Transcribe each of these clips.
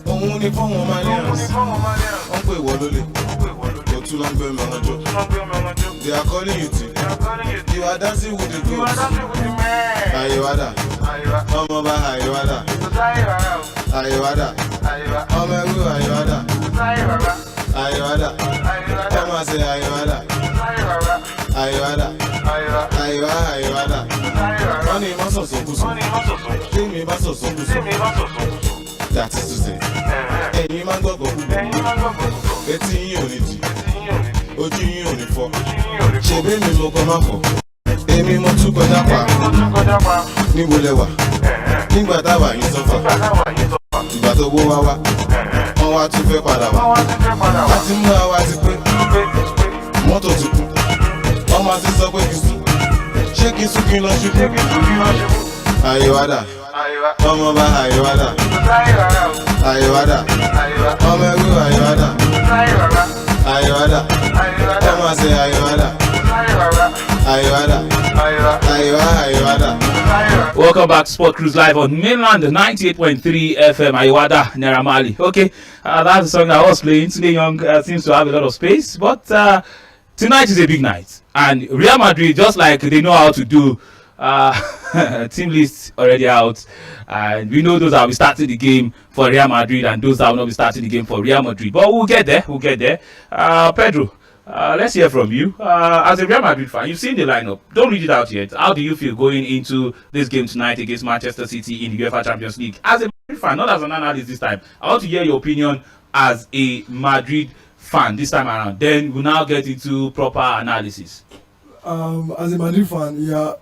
Òun ni fún wọn Malians. Wọ́n pè wọ́n lólè. Òtún ló ń gbé mi ọjọ́. They are calling you to. You are dancing with the ghost. Ayéwádà. Ọmọ bá Ayéwádà. Ayéwádà. Ọmọ ẹgbẹ́ Ayéwádà. Ayéwádà. Ọmọ àṣẹ Ayéwádà. Ayéwádà. Ayéwádà. Wọ́n ní má sọ̀sọ̀ kùsùn. Tí mi bá sọ̀sọ̀ kùsùn. That is to say. Ẹ̀yin máa ń gbọ́gbọ́ kúgbọ́. Etí yín ò ní jì. Ojú yín ò ní fọ́. Ṣebí mi mo kọ́ máa fọ́. Èmi mo tún kọjá pa. Níbo lẹ wà? Nígbà táwa yín sọ́fà. Ìgbà tó wó wá wá. Wọ́n wá tún fẹ́ padà wá. Láti mú àwa ti pé. Mọ́tò ti kú. Wọ́n máa ti sọ pé kì í sùn. Ṣé kì í sùn kí n lọ ṣubú? Ayéwádà. Ọmọ bá Ayéwádà. Ayéwádà. Ọmọ ẹgbẹ́ Ayéwádà. Ayéwádà. Ọmọ àṣẹ Ayéwádà. Ayéwádà. Ayéwádà. Welcome back to Sport Cruise Live on Mainland 98.3 FM. Ayéwádà, Naira Marley. Okay, that's the song I was playing. Tunde Young seems to have a lot of space, but tonight is a big night, and Real Madrid, just like they know how to do, team list already out, and we know those that will be starting the game for Real Madrid and those that will not be starting the game for Real Madrid. But we'll get there. Pedro, let's hear from you. As a Real Madrid fan, you've seen the lineup. Don't read it out yet. How do you feel going into this game tonight against Manchester City in the UEFA Champions League? As a Madrid fan, not as an analyst this time, I want to hear your opinion as a Madrid fan this time around. Then we'll now get into proper analysis. As a Madrid fan, yeah.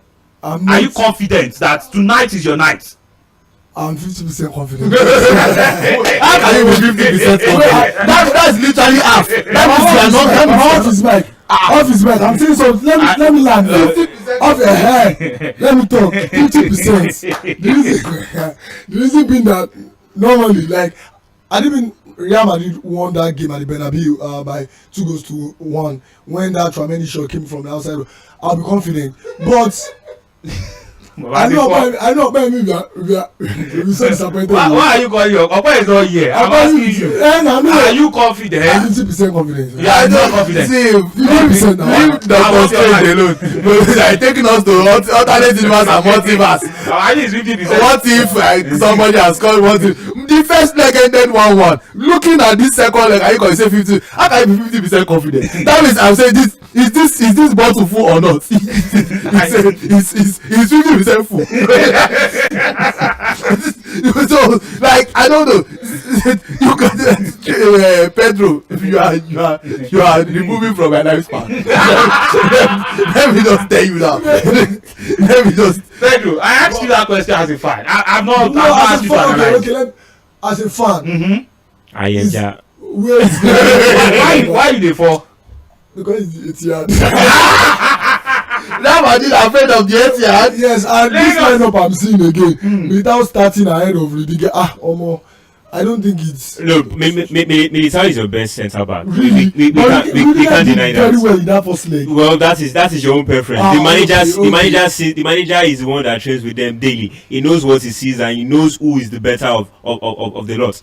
Are you confident that tonight is your night? I'm 50% confident. How can you be 50% confident? That's literally half. Off his mic. I'm saying so. Let me land. 50% off your head. Let me talk. 50%. The reason being that normally, like, I didn't. Real Madrid won that game at the Bernabeu by 2-1 when that tremendous shot came from the outside. I'll be confident, but I know, maybe we are so disappointed. Why are you calling your Opa is not here? I'm asking you. Are you confident? I'm 50% confident. You are not confident. See, leave Dr. Strange alone. Like taking us to alternate universe and multiverse. At least 50%. What if somebody has scored one thing? The first leg ended 1-1. Looking at this second leg, are you going to say 50? How can you be 50% confident? That means I'm saying this. Is this bottle full or not? It's 50% full. So, like, I don't know. You can, Pedro, you are removing from my lifespan. Let me just tell you now. Let me just. Pedro, I asked you that question as a fan. I'm not asking you to analyze. Okay, as a fan. I enjoy. Why you dey for? Because it's yard. Now I did afraid of the Etihad. Yes, and this lineup I'm seeing again without starting ahead of Rudiger. Omo, I don't think it's. No, Militao is your best centre back. Really? We can't deny that. Very well in that first leg. Well, that is your own preference. The manager is the one that trains with them daily. He knows what he sees and he knows who is the better of the lot.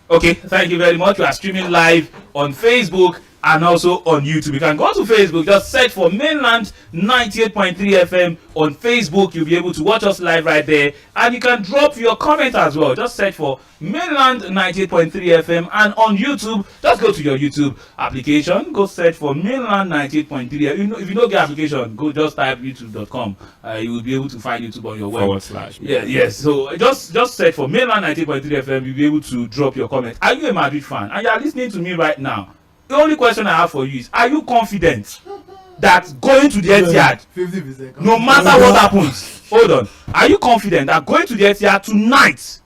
Okay, thank you very much. We are streaming live on Facebook and also on YouTube. You can go to Facebook, just search for Mainland 98.3 FM on Facebook. You'll be able to watch us live right there, and you can drop your comment as well. Just search for Mainland 98.3 FM, and on YouTube, just go to your YouTube application, go search for Mainland 98.3. If you don't get application, go just type youtube.com. You will be able to find YouTube on your web. / Yes. So just search for Mainland 98.3 FM. You'll be able to drop your comment. Are you a Madrid fan and you are listening to me right now? The only question I have for you is, are you confident that going to the Etihad, 50%, no matter what happens, hold on, are you confident that going to the Etihad tonight,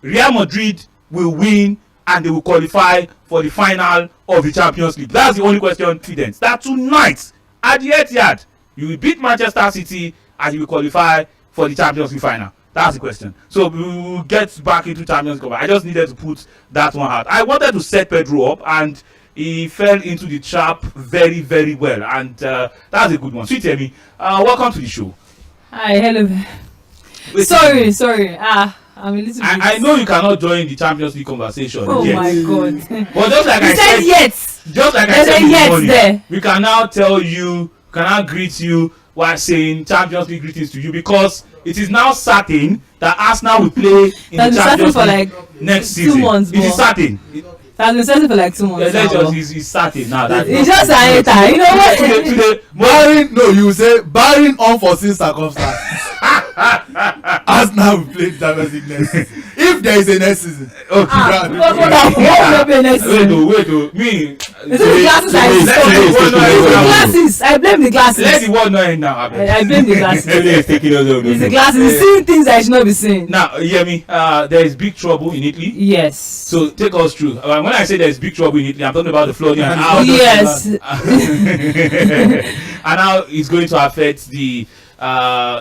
Real Madrid will win and they will qualify for the final of the Champions League? That's the only question. Confidence that tonight at the Etihad you will beat Manchester City and you will qualify for the Champions League final. That's the question. So we will get back into Champions League. I just needed to put that one out. I wanted to set Pedro up, and he fell into the trap very, very well, and that's a good one. Sweet Yemi, welcome to the show. Hi, hello. Sorry. I'm a little bit. I know you cannot join the Champions League conversation. Oh yet. my God. But just like You I said, yes. just like I There's said a in the yes morning, there. we can now tell you, can now greet you while saying Champions League greetings to you, because it is now certain that Arsenal will play in the That's been Champions certain League for like next 2 season. months. It is certain. That's been certain for like 2 months. Let's now, just, it's certain now. That it's just a hater. You know what? today, you say barring unforeseen circumstances, Arsenal will play the Champions League next season. If there is a next season, Because what will be next season? wait, me. Is it the glasses I Let's the glasses. I blame the glasses. let the word not end now. abeg. I blame the glasses. Today is taking us over. It's the glasses. It's seeing things I should not be seeing. Now, Yemi, there is big trouble in Italy. Yes. So take us through. When I say there is big trouble in Italy, I'm talking about the flooding and how Yes. and how it's going to affect the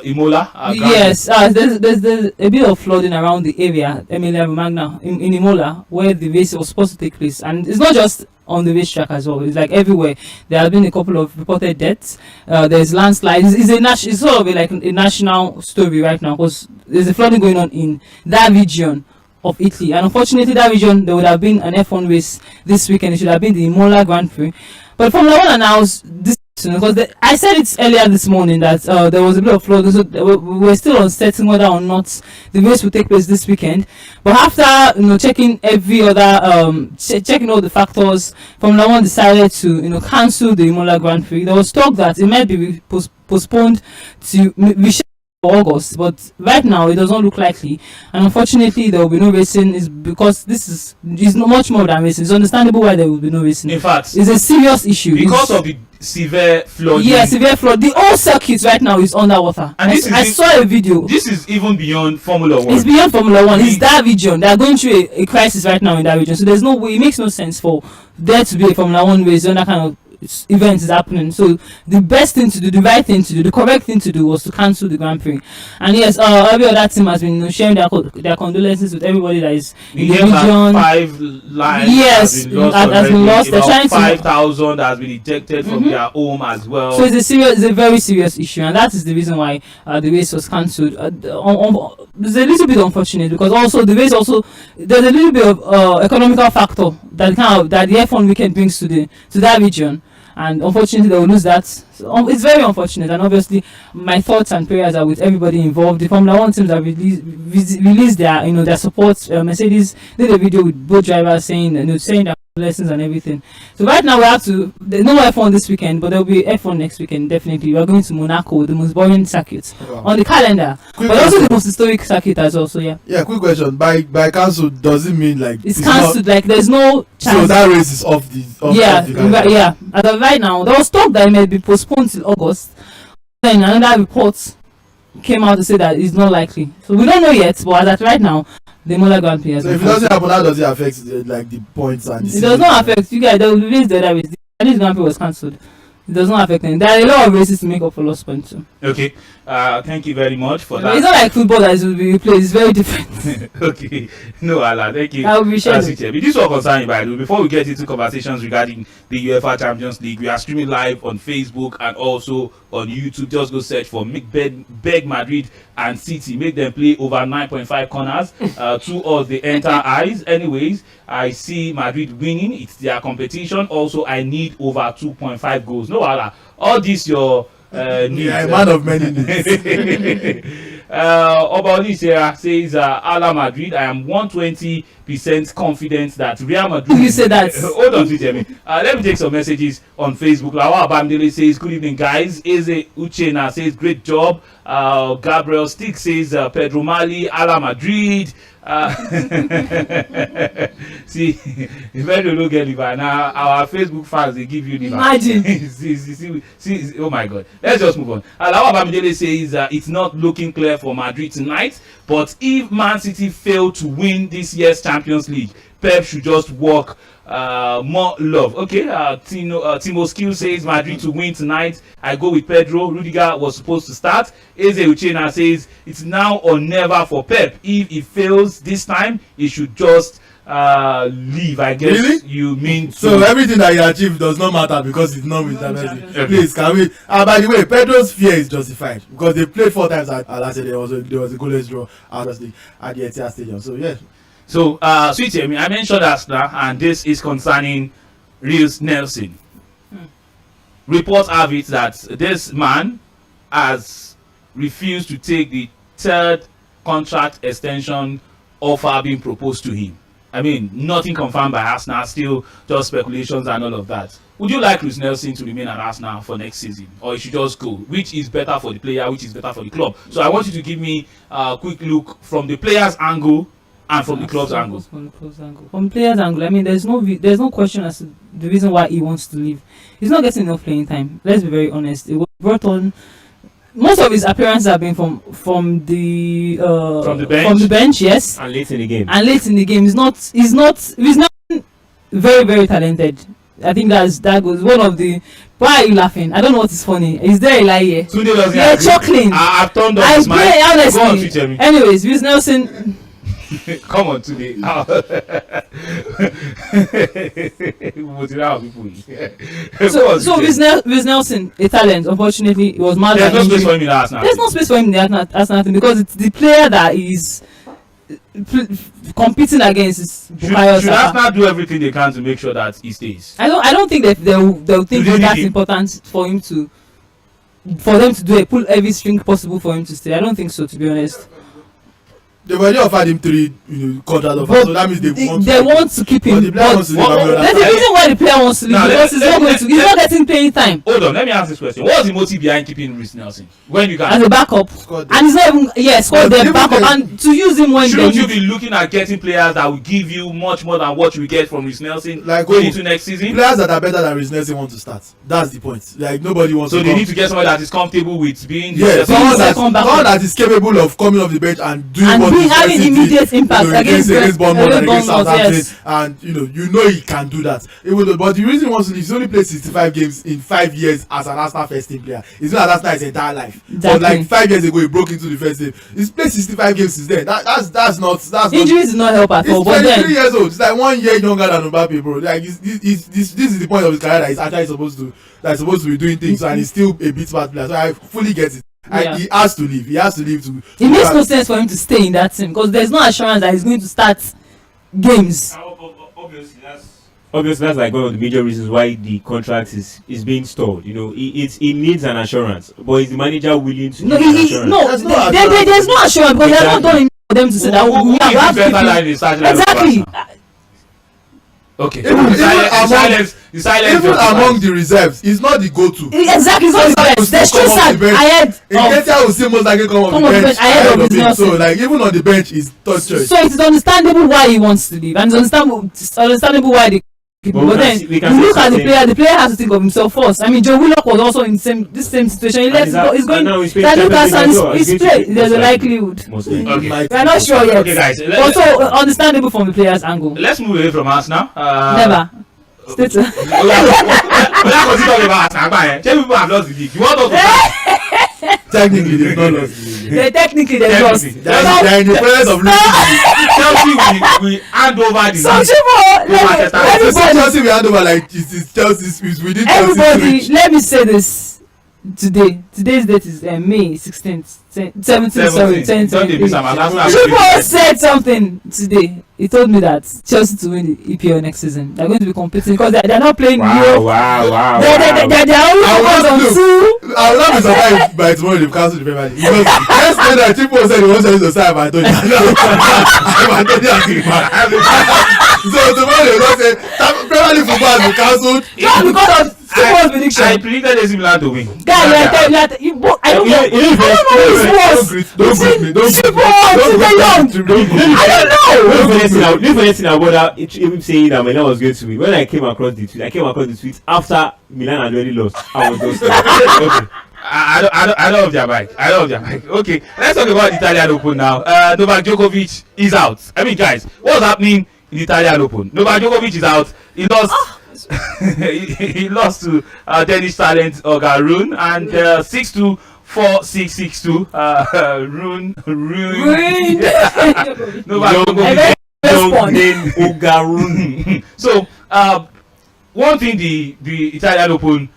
Imola. Yes, there's a bit of flooding around the area, Emilia Romagna, in Imola, where the race was supposed to take place, and it's not just on the racetrack as well. It's like everywhere. There have been a couple of reported deaths. There's landslides. It's sort of like a national story right now, because there's a flooding going on in that region of Italy, and unfortunately that region there would have been an F1 race this weekend. It should have been the Imola Grand Prix, but Formula 1 announced this because I said it earlier this morning that there was a bit of flooding, so we're still uncertain whether or not the race will take place this weekend. But after checking every other checking all the factors, Formula 1 decided to cancel the Imola Grand Prix. There was talk that it might be postponed to August, but right now it does not look likely, and unfortunately there will be no racing. Is because this is not much more than racing. It's understandable why there will be no racing. In fact, it's a serious issue because of the severe flooding. Yeah, severe flood. The whole circuit right now is underwater. And I saw a video. This is even beyond Formula 1. It's beyond Formula 1. It's that region. They are going through a crisis right now in that region. So there's no way. It makes no sense for there to be a Formula 1 race when that kind of event is happening. So the best thing to do, the right thing to do, the correct thing to do was to cancel the Grand Prix. And yes, every other team has been sharing their condolences with everybody that is in the region. 5 lives yes, has been lost. They're trying to 5,000 has been ejected from their home as well. So it's a very serious issue, and that is the reason why the race was cancelled. It's a little bit unfortunate because also the race there's a little bit of economical factor that that the F1 weekend brings to that region. And unfortunately they will lose that. So, it's very unfortunate, and obviously my thoughts and prayers are with everybody involved. The Formula 1 teams have released their their support. Mercedes did a video with both drivers saying their lessons and everything. So right now there's no F1 this weekend, but there will be F1 next weekend definitely. We are going to Monaco, the most boring circuit on the calendar, but also the most historic circuit as well. So yeah, quick question, by cancel, does it mean like it's cancelled, like there's no chance? So that race is off the calendar. Yeah, as of right now there was talk that it may be postponed till August. Then another report came out to say that it's not likely, so we don't know yet, but as at right now the Mola Grand Prix has so if it doesn't happen, how does it affect the points and it does not affect you guys. They will release the other race. The Grand Prix was cancelled. It does not affect them. There are a lot of races to make up for lost points too. Okay, thank you very much for that. It's not like football that will be replayed. It's very different. Okay, no Allah, thank you. I will be sharing. This will concern you, by the way. Before we get into conversations regarding the UEFA Champions League, we are streaming live on Facebook and also on YouTube. Just go search for Beg Madrid and City. Make them play over 9.5 corners. 2 they enter eyes. Anyways, I see Madrid winning. It's their competition. Also, I need over 2.5 goals. No Allah. All this your needs. Yeah, a man of many needs. Obali says Ala Madrid, I am 120% confident that Real Madrid. You say that. Hold on, Yemi. Let me take some messages on Facebook. Lawa Bamdele says, good evening, guys. Eze Uchena says, great job. Gabriel Stick says, Pedro Mali, Ala Madrid. See, if I don't get liver now, our Facebook fans they give you liver. Imagine. see, oh my God. Let's just move on. Lawa Bamdele says, it's not looking clear for Madrid tonight, but if Man City fail to win this year's Champions League, Pep should just work more love. Okay, Timo Skill says Madrid to win tonight. I go with Pedro. Rudiger was supposed to start. Eze Uchena says it's now or never for Pep. If he fails this time, he should just leave. I guess really? You mean so everything that he achieved does not matter because it's not with Champions League. Please, can we? By the way, Pedro's fear is justified because they played 4 times at last year. There was a goalless draw at the Etihad Stadium. So yeah. So, Sweet Yemi, I mentioned Arsenal, and this is concerning Reece Nelson. Reports have it that this man has refused to take the 3rd contract extension offer being proposed to him. I mean, nothing confirmed by Arsenal, still just speculations and all of that. Would you like Reece Nelson to remain at Arsenal for next season, or you should just go? Which is better for the player, which is better for the club? So I want you to give me a quick look from the player's angle and from the club's angle. From the player's angle, I mean, there's no question as to the reason why he wants to leave. He's not getting enough playing time. Let's be very honest. It was brought on. Most of his appearances have been from the bench, yes. And late in the game. He's not very, very talented. I think that was one of the. Why are you laughing? I don't know what is funny. Is there a lie here? You're chuckling. I've turned off his mic. Honestly. Anyways, Reece Nelson. Come on today. So Reece Nelson, a talent. Unfortunately, it was mad. There's no space for him in Arsenal. There's no space for him in the Arsenal because it's the player that is competing against is Bukayo Saka. Should Arsenal do everything they can to make sure that he stays? I don't think that they'll think that's important for them to do pull every string possible for him to stay. I don't think so, to be honest. They've already offered him 3 contract offers, so that means they want to keep him. But the there's a reason why the player wants to leave because he's not getting playing time. Hold on, let me ask this question. What's the motive behind keeping Reece Nelson when you can? As a backup, and he's not even squad their backup, and to use him when shouldn't you be looking at getting players that will give you much more than what you get from Reece Nelson going into next season? Players that are better than Reece Nelson want to start. That's the point. Like nobody wants. So they need to get someone that is comfortable with being. Someone that is capable of coming off the bench and doing what he's having immediate impact against Bournemouth and against Southampton, and you know he can do that. But the reason he wants to leave, he's only played 65 games in 5 years as an Arsenal first team player. He's been at Arsenal his entire life. Exactly. But like 5 years ago, he broke into the first team. He's played 65 games since then. That's not. Injuries do not help at all. He's 23 years old. It's like 1 year younger than Mbappe, bro. Like this is the point of his career that he's actually supposed to be doing things, and he's still a bit smart player. So I fully get it. He has to leave. He has to leave to. It makes no sense for him to stay in that team because there's no assurance that he's going to start games. Obviously, that's like one of the major reasons why the contract is being stalled. You know, it needs an assurance, but is the manager willing to? There's no assurance because they're not done enough for them to say that we have exactly. Okay. The silence even among the reserves, he's not the go-to. Exactly, it's not the best. There's Trossard ahead. Nketiah will still most likely come off the bench ahead of him. So, like, even on the bench, he's third choice. So it is understandable why he wants to leave, and it's understandable why they keep him. But then you look at the player has to think of himself first. I mean, Joe Willock was also in this same situation. He's going. There's a likelihood. We're not sure yet. Okay, guys. Also understandable from the player's angle. Let's move away from Arsenal. Never. We're not going to talk about Arsenal. Tell people have lost the league. You want to talk Technically, they've not lost the league. Technically, they've lost. They're in the process of losing. Chelsea we hand over the league. Chelsea we hand over like it's Chelsea's within Chelsea's everybody, let me say this today. Today's date is May 16th. 17th, sorry, 10th. Triple said something today. He told me that Chelsea to win the EPL next season. They're going to be competing because they're not playing Europe. Wow. They're only focused on two. I will not be surprised by tomorrow they've cancelled the Premier League. Because yesterday that Triple said he wants to sign Antonio. So tomorrow they will not say Premier League football has been cancelled. Just because of Tripo's prediction. I predicted AC Milan to win. Guys, I don't know. Don't forget about him saying that Milan was going to win. When I came across the tweet after Milan had already lost. I was just okay. I don't have their mic. Okay, let's talk about the Italian Open now. Novak Djokovic is out. I mean, guys, what's happening in the Italian Open. Novak Djokovic is out. He lost. He lost to Danish talent Ogarun and 6-2, 4-6, 6-2. Rune. Novak Djokovic. Ogarun. So one thing the Italian Open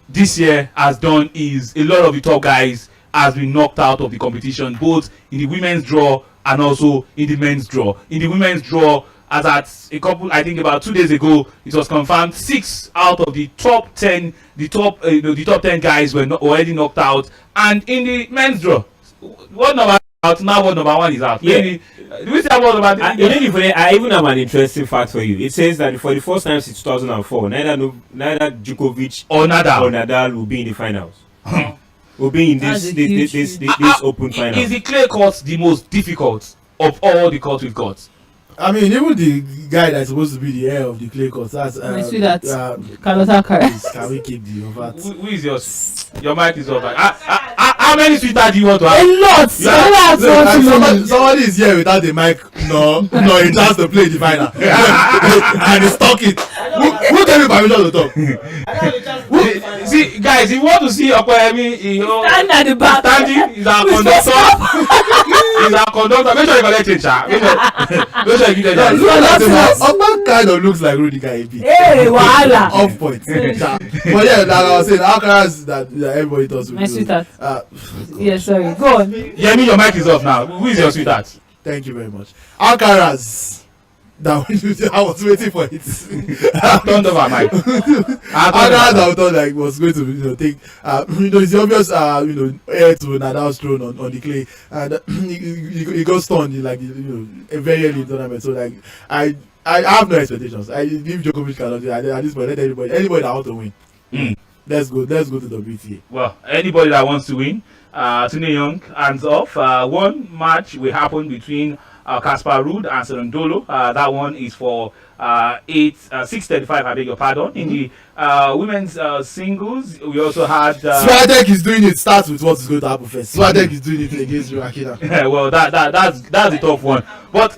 this year has done is a lot of the top guys has been knocked out of the competition, both in the women's draw and also in the men's draw. In the women's draw, as at a couple, I think about 2 days ago, it was confirmed 6 out of the top 10, the top 10 guys were already knocked out. And in the men's draw, what number out now? What number 1 is out? Yeah. Maybe, do we say what about I even have an interesting fact for you. It says that for the first time since 2004, neither Djokovic or Nadal will be in the finals. Will be in this open final. Is the clay court the most difficult of all the courts we've got? I mean, even the guy that's supposed to be the heir of the clay court, that's I see that. Carlos Alcaraz. Can we keep the overt? Who is yours? Your mic is over. How many sweethearts do you want to have? A lot. Somebody is here without the mic. No, he has to play the final. And he's talking. Who gave you permission to talk? See, guys, if you want to see Opeyemi, Stand at the back. standing, is our conductor. Is our conductor. Make sure you collect it, sha. Make sure you give them that. Open kind of looks like Rudy Guy. Hey, wahala. Off point. But yeah, like I was saying, Alcaraz that everybody thought My sweetheart. Yes, sorry. Go on. Yemi, your mic is off now. Who is your sweetheart? Thank you very much. Alcaraz. I was waiting for it. I've turned over my mic. Alcaraz, I thought like was going to take it's the obvious heir to Nadal's throne on the clay, and he got stunned like very early in the tournament. So like I have no expectations. If Djokovic cannot do it, at this point let anybody that wants to win. Let's go to the WTA. Well, anybody that wants to win, Tunde Young hands off. One match will happen between Casper Ruud and Serundolo. That one is for 6:35. I beg your pardon. In the women's singles, we also had. Swiatek is doing it. Starts with what is going to happen first. Swiatek is doing it against Rakina. Well, that's the tough one. But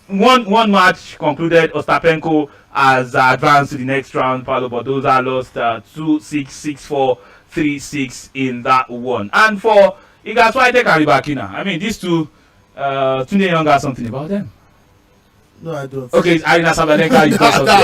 one match concluded. Ostapenko has advanced to the next round. Paulo Badoza lost 2-6, 6-4, 3-6 in that one. And for Iga Swiatek and Rybakina, I mean these two. Tunde Young has something about them. No, I don't. Okay, it's Arina Sabalenka. You got something.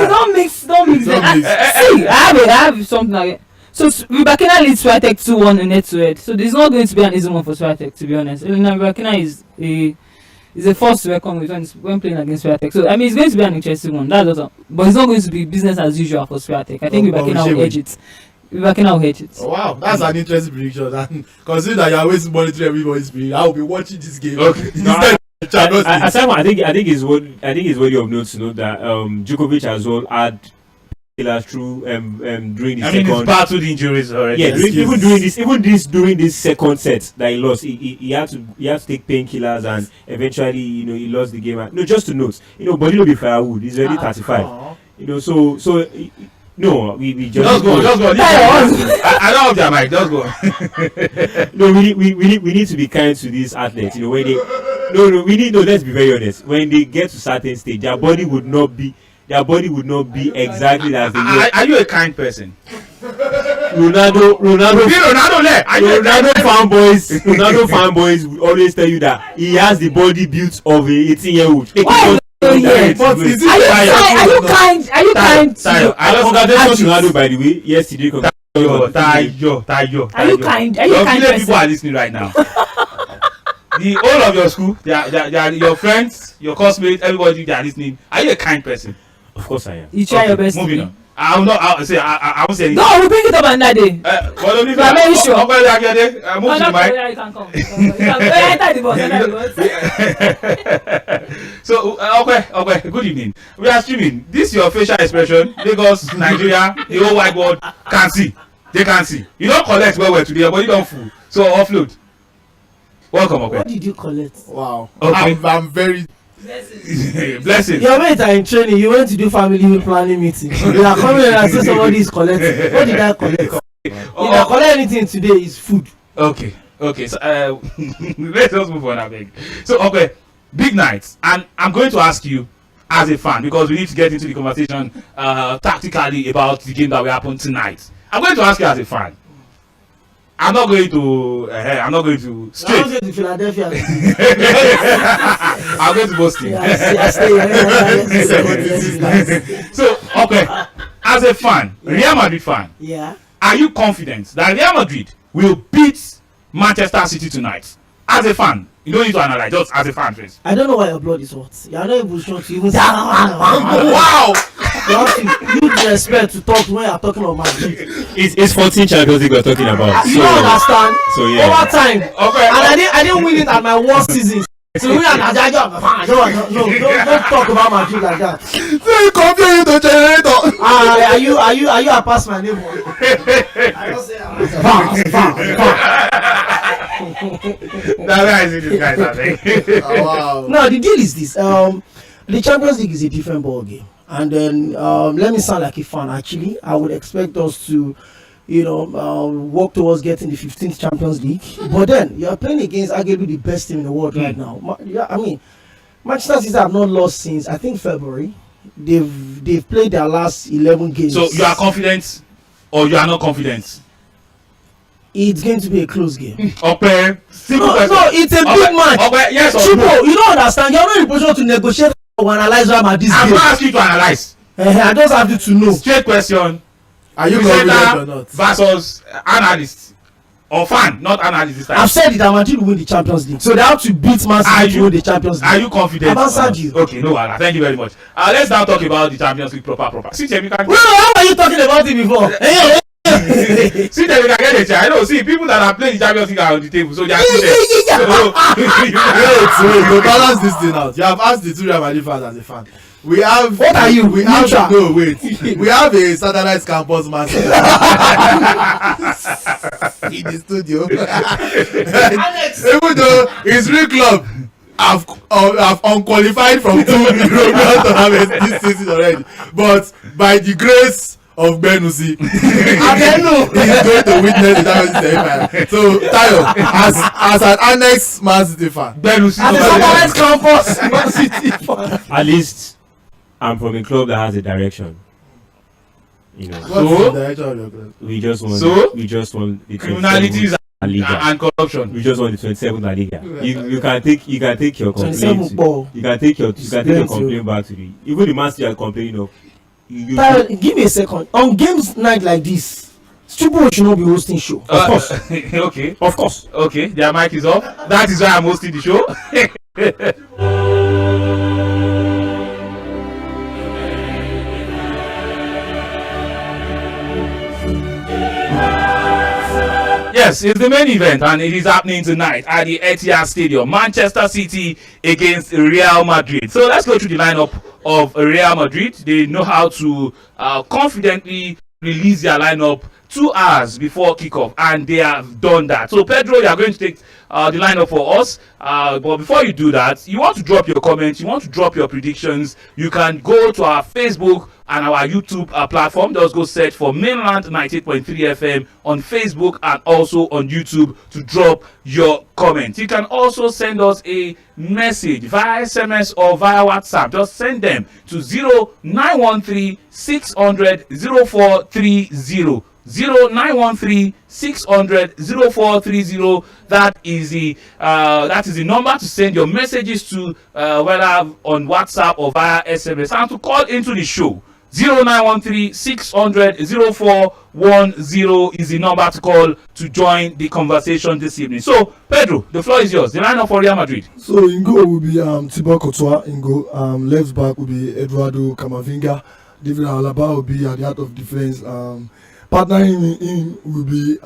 Don't mix. See, I have something like it. So Rybakina leads Swiatek 2-1 in head-to-head. So there's not going to be an easy one for Swiatek, to be honest. Rybakina is a force to reckon with when playing against Swiatek. So I mean, it's going to be an interesting one. That's all. But it's not going to be business as usual for Swiatek. I think Rybakina will edge it. Rybakina will hedge it. Oh, wow, that's an interesting prediction. And considering that you are always monitoring everybody's spirit, I will be watching this game. Okay. I think it's worthy of note to know that Djokovic as well had killers through during the second. He's battled injuries already. Yeah, during this second set that he lost, he had to take painkillers and eventually he lost the game. No, just to note, body no be firewood. He's already 35. So. No, we just go. I don't have their mic. Just go. No, we need to be kind to these athletes. When they let's be very honest. When they get to certain stage, their body would not be exactly as they were. Are you a kind person? Ronaldo fanboys will always tell you that he has the body built of a 18-year-old. Are you kind? Congratulations, Ronaldo, by the way. Yesterday, Tayo. Are you kind? Your village people are listening right now. The whole of your school, they are your friends, your classmates, everybody, they are listening. Are you a kind person? Of course I am. You try your best. Moving on. I won't say anything. No, we bring it up another day. I'm very sure. Move to the mic. You can come. Enter the bus. So, okay, good evening. We are streaming. This is your facial expression. Lagos, Nigeria, the whole wide world can see. They can see. You don't collect well today, but you don't fool. So, offload. Welcome, okay. What did you collect? Wow. Okay. I'm very. Blessings. Your mates are in training. You went to do family planning meeting. You are coming and say somebody is collecting. What did I collect? If I collect anything today, is food. Okay. So let's just move on, I beg. So okay, big night, and I'm going to ask you as a fan, because we need to get into the conversation tactically about the game that will happen tonight. I'm going to ask you as a fan. I'm not going to straight. I'm going to Philadelphia. I'm going to Boston. Yeah, I stay. So, okay, as a fan, Real Madrid fan, Yeah. are you confident that Real Madrid will beat Manchester City tonight? As a fan, you don't need to analyze, just as a fan first. I don't know why your blood is hot. You are not even sure to even say. Wow! You have to use respect to talk when you are talking about Madrid. It's 14 Champions League we're talking about. You don't understand. So yeah. Over time. Okay. And I didn't win it at my worst season. So we are not don't talk about Madrid like that. So you compare you to generator. Are you a pass my neighbor? I don't say That's why I see this guys, I think. Oh, wow. No, the deal is this. The Champions League is a different ball game. And then let me sound like a fan. Actually, I would expect us to, work towards getting the 15th Champions League. But then you are playing against arguably the best team in the world right now. Manchester City have not lost since I think February. They've played their last 11 games. So you are confident, or you are not confident? It's going to be a close game. Okay. No, it's a big match. Okay, yes or Chico, no? you don't understand. You're not in a position to negotiate or analyze Real this I'm game. not asking you to analyze. I just have you to know. Straight question. Are you Presenter confident or not? versus analyst or fan, not analyst this time. I've said that Madrid will win the Champions League. So they have to beat Man City to win the Champions League. Are you confident? I've answered you. Okay, no wahala. Thank you very much. Let's now talk about the Champions League proper. See, Yemi, can Well, how are you talking about it before? see, Yemi, can get a chair. I know. See, people that are playing the Champions League are on the table, so they are still there. Wait, to balance this thing out, you have asked the two Real Madrid fans as a fan. We have. What are you? We have Neutral? no wait. We have a satellite campus man in the studio. Even though his real club have unqualified from 2 European tournaments this season already, but by the grace of Benusi, he is going to witness the Champions League semi-final. So Tayo, as an annex Man City fan, Benusi. As a satellite campus, Man City fan. At least I'm from a club that has a direction. what's So? the direction of your club? We just won. So? We just won the Criminalities 27th La Liga. and corruption. We just won the 27th La Liga. You can take your 27 complaint. ball. You can take your Plenty. complaint back to the. Even the man still complaining of. Tayo, give me a second. On games night like this, Stupo should not be hosting show. Of course. Okay. Of course. Okay, their mic is off. That is why I'm hosting the show. Yes, it's the main event and it is happening tonight at the Etihad Stadium. Manchester City against Real Madrid. So let's go through the lineup of Real Madrid. They know how to confidently release their lineup 2 hours before kickoff, and they have done that. So Pedro, you are going to take the lineup for us, but before you do that, you want to drop your comments, you want to drop your predictions, you can go to our Facebook and our YouTube platform. Just go search for Mainland 98.3 FM on Facebook and also on YouTube to drop your comments. You can also send us a message via SMS or via WhatsApp. Just send them to 0913 600 0430. 0913 600 0430. That is the number to send your messages to, whether on WhatsApp or via SMS, and to call into the show. 0913 600 0410 is the number to call to join the conversation this evening. So Pedro, the floor is yours. The lineup for Real Madrid. So in goal will be Thibaut Courtois in goal. Left back will be Eduardo Camavinga. David Alaba will be at the heart of defense. Partnering in will be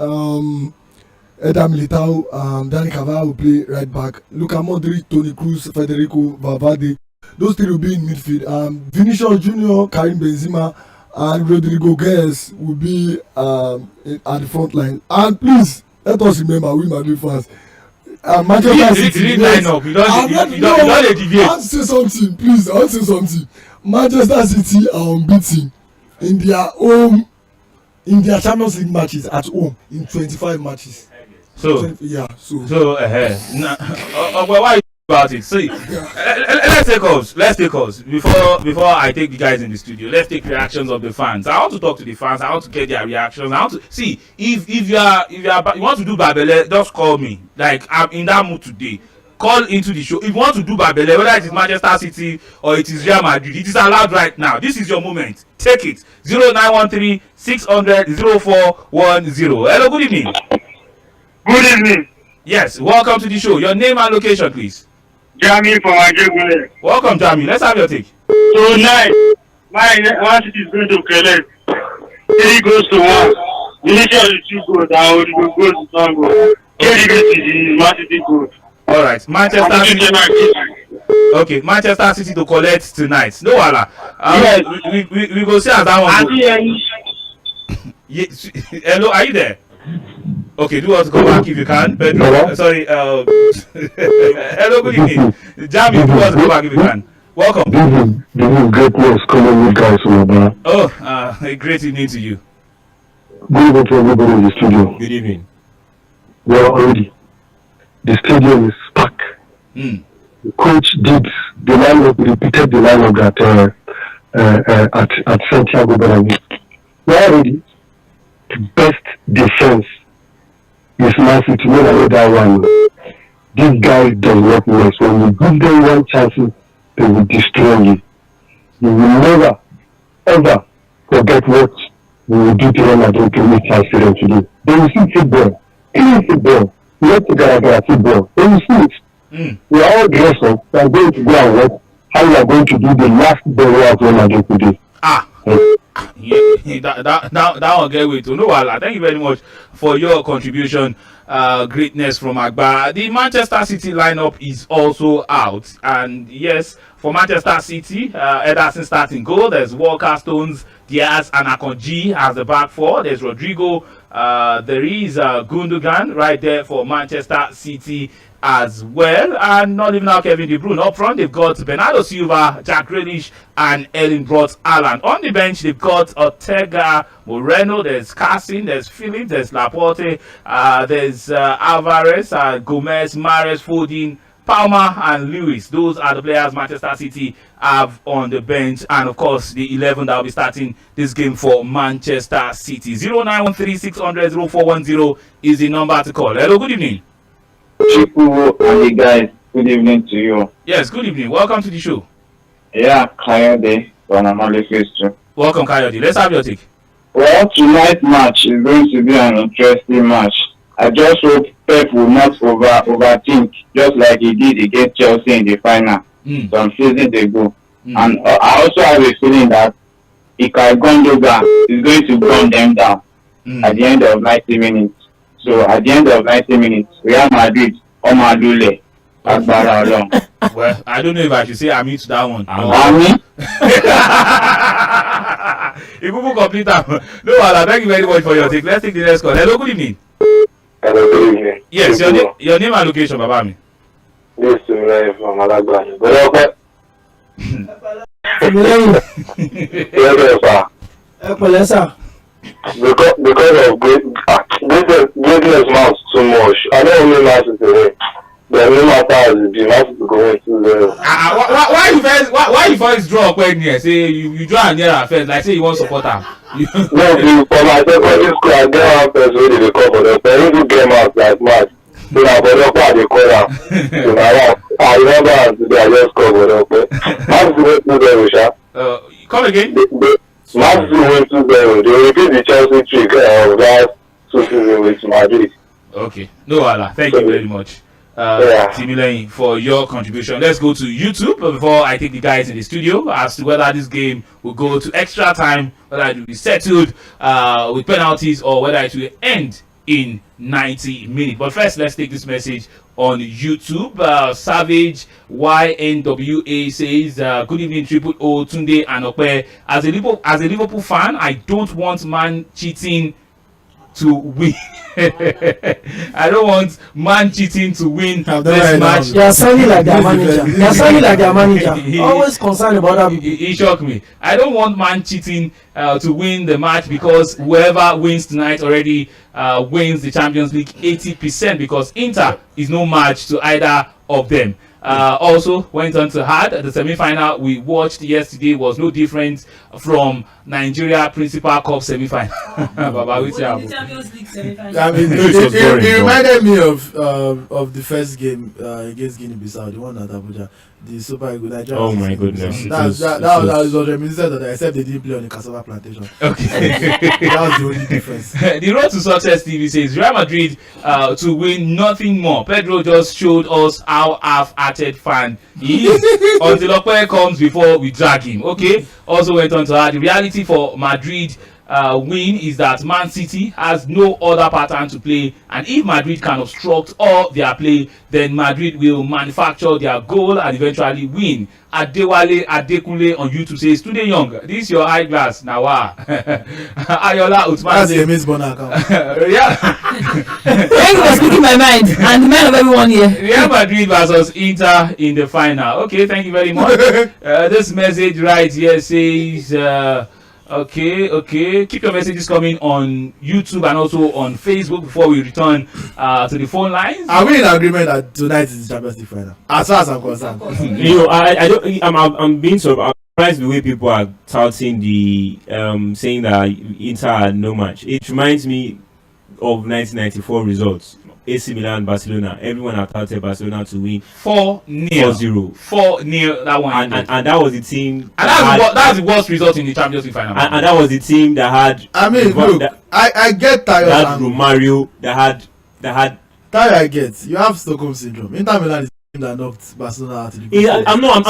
Eder Militao. Dani Carvajal will play right back. Luka Modric, Toni Kroos, Federico Valverde. Those 3 will be in midfield. Vinicius Junior, Karim Benzema, and Rodrigo Guedes will be at the front line. And please let us remember, we Madrid fans. Manchester City. Line up. You don't deviate. I want to say something, please. I want to say something. Manchester City are unbeaten in their Champions League matches at home in 25 matches. So 20, yeah. So why about it. See, let's take calls. Let's take calls before I take the guys in the studio. Let's take reactions of the fans. I want to talk to the fans. I want to get their reactions. I want to see if you want to do Babele, just call me. Like, I'm in that mood today. Call into the show. If you want to do Babele, whether it is Manchester City or it is Real Madrid, it is allowed right now. This is your moment. Take it. 0913 600 0410. Hello, good evening. Good evening. Yes, welcome to the show. Your name and location, please. Yemi from Ajegule. Welcome, Jamie. Let's have your take. Tonight, Man City is going to collect 3 goals to 1. Initially 2 goals, and we will go to 1 goal. KDB Man City goal. All right, Manchester City. Okay, Manchester City to collect tonight. No wala. Yes. We go see as that one go. Yes. Hello, are you there? Okay, do want to come back if you can. Pedro, sorry. Hello, good evening. Jamie, do want to come back if you can. Welcome. This is great news coming with guys from Abba. Oh, a great evening to you. Good evening to everybody in the studio. Good evening. We are already. The stadium is packed. Mm. The coach did the lineup, repeated the lineup at Santiago Bernabeu. We are already. The best defense is Man City. No matter that one. This guy does not miss. When you give them one chance, they will destroy you. You will never, ever forget what we will do to them again to meet our students today. They will see football. Any football. Not to get football. They will see it. We are all dressed up. We are going to go and work. How we are going to do the last ball out when I do today. Yeah, that one get way to no wala. Thank you very much for your contribution. Greatness from Agba. The Manchester City lineup is also out, and yes, for Manchester City, Ederson starting goal. There's Walker, Stones, Diaz, and Akonji as the back four. There's Rodrigo. There is Gundogan right there for Manchester City as well, and not even now Kevin De Bruyne. Up front, they've got Bernardo Silva, Jack Grealish, and Erling Brot Haaland. On the bench, they've got Ortega, Moreno, there's Carson, there's Phillips, there's Laporte, there's Alvarez, Gomez, Mahrez, Foden, Palmer, and Lewis. Those are the players Manchester City have on the bench, and of course the 11 that will be starting this game for Manchester City. 0913 600 0410 is the number to call. Hello, good evening. Chiku and the guys, good evening to you. Yes, good evening. Welcome to the show. Yeah, Kayode from Amale Phase 2. Welcome, Coyote. Let's have your take. Well, tonight's match is going to be an interesting match. I just hope Pep will not overthink, just like he did against Chelsea in the final some seasons ago. And I also have a feeling that Ilkay Gundogan is going to burn them down at the end of 90 minutes. So at the end of 90 minutes, Real Madrid, Omadule, Agbara Along. Well, I don't know if I should say Ami to that one. Ami? If we complete that, no, thank you very much for your take. Let's take the next call. Hello, good evening. Hello, good evening. Yes, your name and location, Baba mi. This is Tunde from Alagba. Good Yes, sir. Because of greatness mounts too much. I don't only match it today. But no matter how it be, match to go into the. Why you first draw up when here? Say you draw and near our first, like say you want support her. No, for my secondary school, I get one person who dey come for them. But he do game out like mad. So na for them part dey call am. So na I remember am today. I just call for them. Match to win 2-0, sha. Come again. Match to win 2-0. They repeat the Chelsea trick of that 2 seasons with Madrid. Okay, no wala. Thank you very much. Timileyin, for your contribution. Let's go to YouTube before I take the guys in the studio as to whether this game will go to extra time, whether it will be settled with penalties, or whether it will end in 90 minutes. But first, let's take this message on YouTube. Savage YNWA says, good evening, Triple O, Tunde and Ope. As a Liverpool fan, I don't want man cheating to win. I don't want man cheating to win this match. They are sounding like their manager. Always concerned about that. He shocked me. I don't want man cheating to win the match, because whoever wins tonight already wins the Champions League 80%, because Inter is no match to either of them. also went on to hard. The semi-final we watched yesterday was no different from Nigeria Principal Cup semi-final. Baba, which The Champions League semi-final. I mean, it reminded me of the first game against Guinea-Bissau, the one at Abuja, the Super Eagles. Nigeria. Oh my goodness. That was reminiscent of that, except they didn't play on the cassava plantation. Okay. That was the only difference. The road to success TV says Real Madrid to win nothing more. Pedro just showed us how half-hearted fan he is until Opeyemi comes before we drag him. Okay. Also went on to add the reality for Madrid win is that Man City has no other pattern to play, and if Madrid can obstruct all their play, then Madrid will manufacture their goal and eventually win. Adewale Adekunle on YouTube says, Tunde Young, this is your eyeglass now. Ayola Utman That's a says, Miss Bonner account. yeah. Thank you for speaking my mind and the mind of everyone here. Real Madrid versus Inter in the final. Okay, thank you very much. This message right here says, okay. Keep your messages coming on YouTube and also on Facebook before we return to the phone lines. Are we in agreement that tonight is the Champions League final? As far as I'm concerned. You know, I don't. I'm being surprised the way people are touting the saying that Inter had no match. It reminds me of 1994 results. AC Milan, Barcelona. Everyone had touted Barcelona to win 4-0. 4-0. That one. And that was the team. And that's the worst result in the Champions League final. And that was the team that had. I mean, look, I get tired. That had Romario. That had. Tired. I get. You have Stockholm syndrome. Inter Milan is the team that knocked Barcelona out of the group. I'm not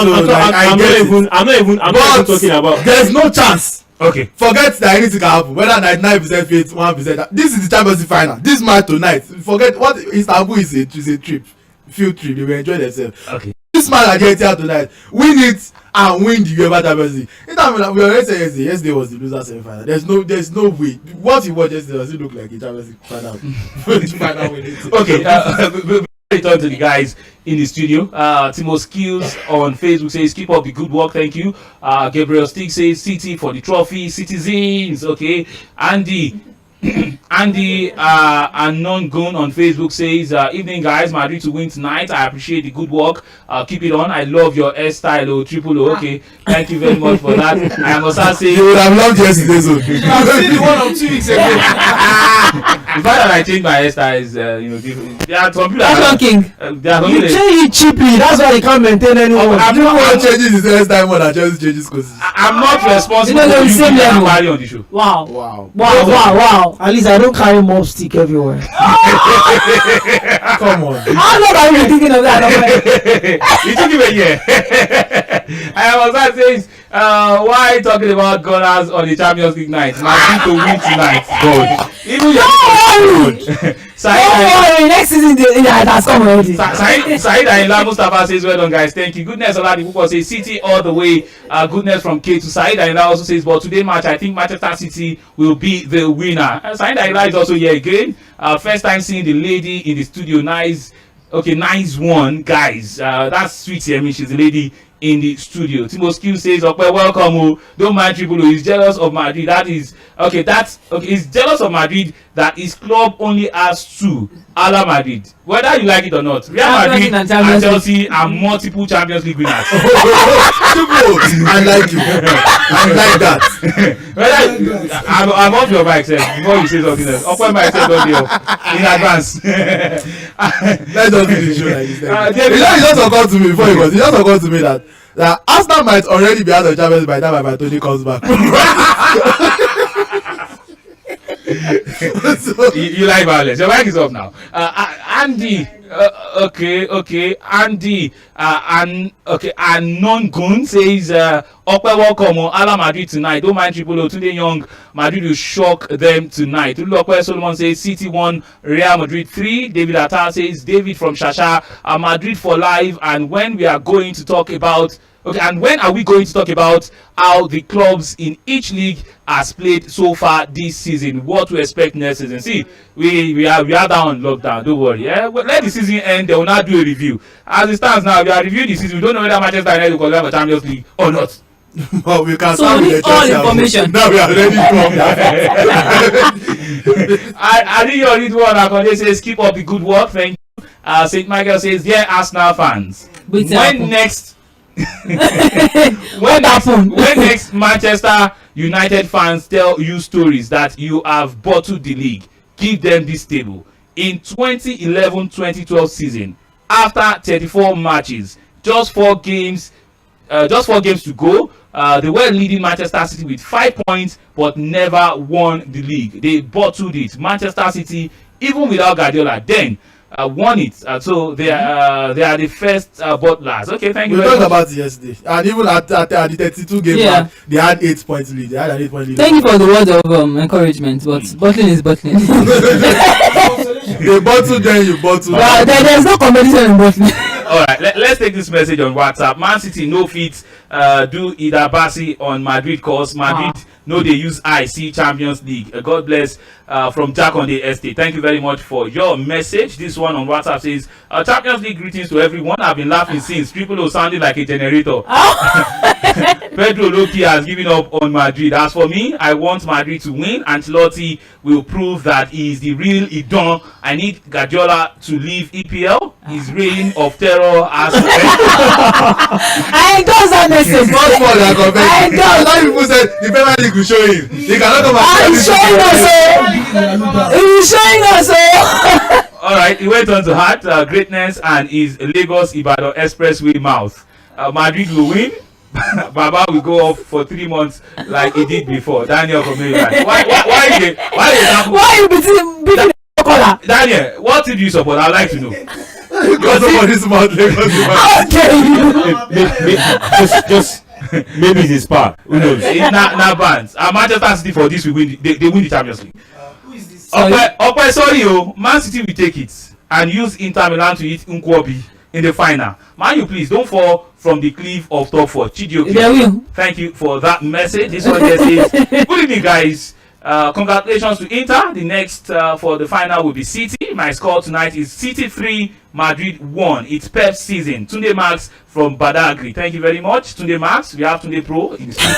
even talking about. There's no chance. Okay. Forget that anything can happen. Whether 99% faith, 1%. This is the Champions League final. This match tonight. Forget what Istanbul is a trip, field trip. They will enjoy themselves. Okay. This match at here tonight. Win it and win the UEFA Champions League. We already said yesterday. Yesterday was the loser semi-final. There's no way. What you watched yesterday does it look like a Champions League final? Final winning. Okay. Return to the guys in the studio. Timo Skills on Facebook says, keep up the good work, thank you. Gabriel Stick says, City for the trophy, citizens. Okay. Andy Unknown Goon on Facebook says, evening guys, Madrid to win tonight. I appreciate the good work. Keep it on. I love your hairstyle. O. Okay, thank you very much for that. I must say you would have loved yesterday's one. I've seen the one of 2 weeks ago. The fact that I changed my hairstyle is different. There are some people you change it cheaply, that's why you can't maintain anyone. Everyone changes his hairstyle more than just changes clothes. I'm not responsible for you being married on the show. Wow. At least I don't carry mob stick everywhere. Come on. How long are you thinking of that? You took it a year. I was saying, why talking about Gunners on the Champions League night? Madrid to win tonight. God. Even next season it has come already. Said Ayinla Mustafa says, well done guys, thank you. Goodness Oladi Pupo says City all the way. Goodness from K to Said Ayinla also says, but today match I think Manchester City will be the winner. Said Ayinla is also here again. First time seeing the lady in the studio. Nice one guys. That's sweet Yemi. She's the lady in the studio. Timo Skill says, okay, welcome. Don't mind Tripolo. He's jealous of Madrid. He's jealous of Madrid that his club only has 2. Ala Madrid. Whether you like it or not, Real Madrid and Chelsea are multiple Champions League winners. I like you. I like that. I'm off your mic, sir. Before you say something else, open my myself in advance. Let's just do the show like this. It just occurred to me before it was. It just occurred to me that Arsenal might already be out of Champions by the time my Tony comes back. you like violence. Your mic is off now. Andy. Andy. Unknown Goon says, welcome. Ala Madrid tonight. Don't mind Tripolo. Tunde Young. Madrid will shock them tonight. Uluokwe Solomon says City 1, Real Madrid 3. David Atta says David from Shasha. Madrid for life. And when we are going to talk about and when are we going to talk about how the clubs in each league has played so far this season? What to expect next season? See, we are down on lockdown. Don't worry. Yeah, well, let the season end. They will not do a review. As it stands now, we are reviewing the season. We don't know whether Manchester United will have a Champions League or not. But we can so we need all information. Now we are ready to I think you read one. Akonde says keep up the good work. Thank you. St. Michael says dear Arsenal fans. when next What happened? when next Manchester United fans tell you stories that you have bottled the league, give them this table. In 2011-2012 season, after 34 matches, just four games to go, they were leading Manchester City with 5 points, but never won the league. They bottled it. Manchester City, even without Guardiola, then won it. So they are the first bottlers. Okay, thank you. We very talked much. about it yesterday, and even at the 32 game Yeah. mark, they had 8 points lead. They had an 8 point lead. Thank you for the word of encouragement, but bottling is bottling. They bottle, then you bottle. Well, there's no competition in bottling. All right, let's take this message on WhatsApp. Man City no fit do Idabasi on Madrid cause Madrid no they use IC Champions League. God bless from Jack on the Estate. Thank you very much for your message. This one on WhatsApp says Champions League greetings to everyone. I've been laughing since Triple O sounding like a generator. Pedro Loki has given up on Madrid. As for me, I want Madrid to win. Ancelotti will prove that he is the real Idon. I need Guardiola to leave EPL. His reign of terror has I endorse that message. Much more than compared. I A know. lot of people said the Premier League will show him. He cannot come I'm and showing us, he's showing us, all right. He went on to heart greatness and his Lagos Ibadan Expressway mouth. Madrid will win. Baba will go off for 3 months like he did before. Daniel from Maryland. Why you beating the color? Daniel, what did you support? I'd like to know. Because of this month, Lagos. Okay. just maybe it's his power. Who knows? It's not bans. Manchester City for this will win. They win the Champions League. Sorry. Sorry, Man City will take it and use Inter Milan to hit Nkwobi in the final. Man, you please don't fall from the cliff of top 4. Chidioke. They will. Thank you for that message. This one here says, good evening, guys. Congratulations to Inter. The next for the final will be City. My score tonight is City 3, Madrid 1. It's Pep season. Tunde Max from Badagry. Thank you very much, Tunde Max. We have Tunde Pro in the studio.